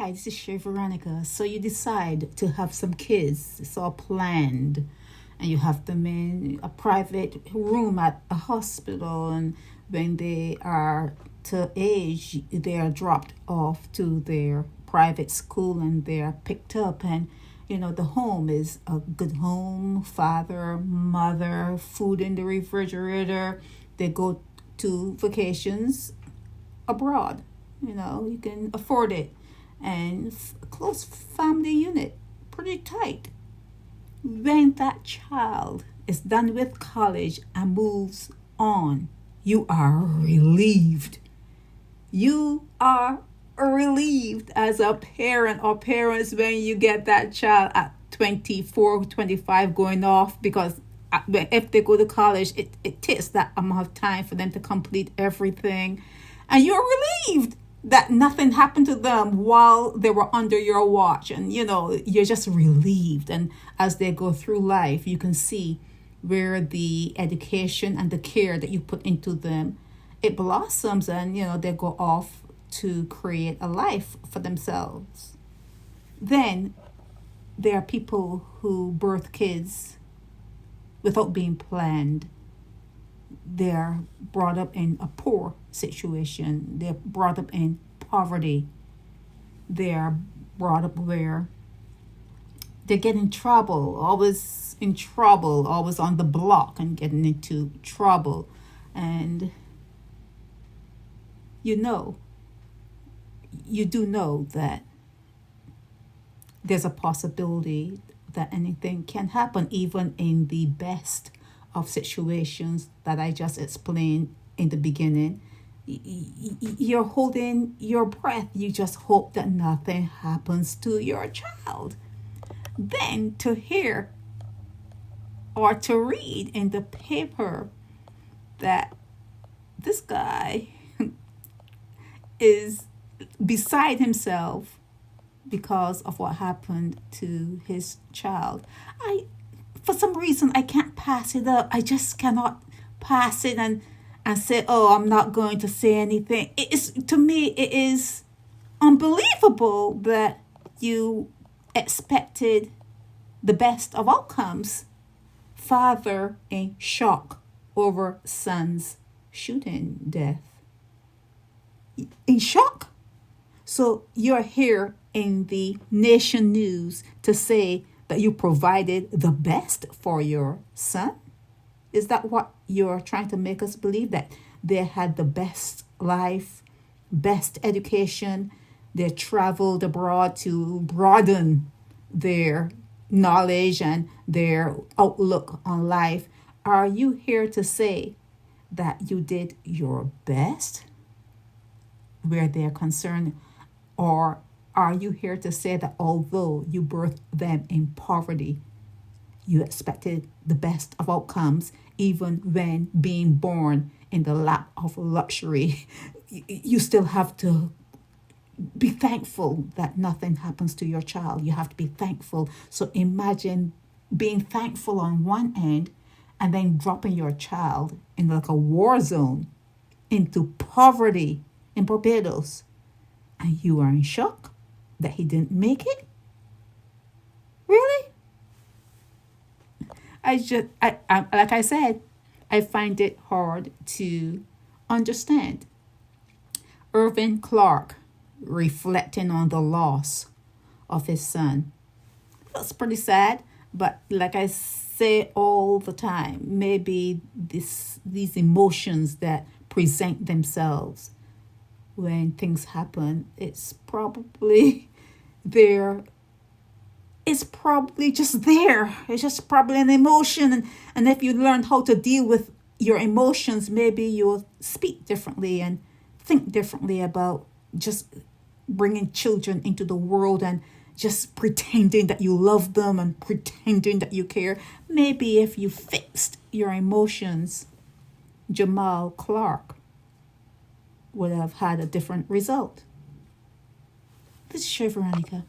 Hi, this is Shay Veronica. So you decide to have some kids. It's all planned. And you have them in a private room at a hospital. And when they are to age, they are dropped off to their private school and they are picked up. And, the home is a good home, father, mother, food in the refrigerator. They go to vacations abroad. You can afford it. And close family unit, pretty tight. When that child is done with college and moves on, you are relieved. You are relieved as a parent or parents when you get that child at 24, 25 going off, because if they go to college, it takes that amount of time for them to complete everything. And you're relieved that nothing happened to them while they were under your watch. And, you're just relieved. And as they go through life, you can see where the education and the care that you put into them, it blossoms and, they go off to create a life for themselves. Then there are people who birth kids without being planned. They're brought up in a poor situation. They're brought up in poverty. They're brought up where they get in trouble, always in trouble, always on the block and getting into trouble. And you do know that there's a possibility that anything can happen, even in the best of situations that I just explained in the beginning. You're holding your breath. You just hope that nothing happens to your child. Then to hear or to read in the paper that this guy is beside himself because of what happened to his child. For some reason, I can't pass it up. I just cannot pass it and say, oh, I'm not going to say anything. To me, it is unbelievable that you expected the best of outcomes. Father in shock over son's shooting death. In shock? So you're here in the NationNews to say that you provided the best for your son? Is that what you're trying to make us believe? That they had the best life, best education, they traveled abroad to broaden their knowledge and their outlook on life? Are you here to say that you did your best where they're concerned? Or are you here to say that although you birthed them in poverty, you expected the best of outcomes, even when being born in the lap of luxury? You still have to be thankful that nothing happens to your child. You have to be thankful. So imagine being thankful on one end and then dropping your child in like a war zone into poverty in Barbados. And you are in shock that he didn't make it? Really? I like I said, I find it hard to understand. Irvin Clarke reflecting on the loss of his son. That's pretty sad, but like I say all the time, maybe these emotions that present themselves when things happen, it's probably there. It's probably just there. It's just probably an emotion. And if you learn how to deal with your emotions, maybe you'll speak differently and think differently about just bringing children into the world and just pretending that you love them and pretending that you care. Maybe if you fixed your emotions, Clarke would have had a different result. This is Shay Veronica.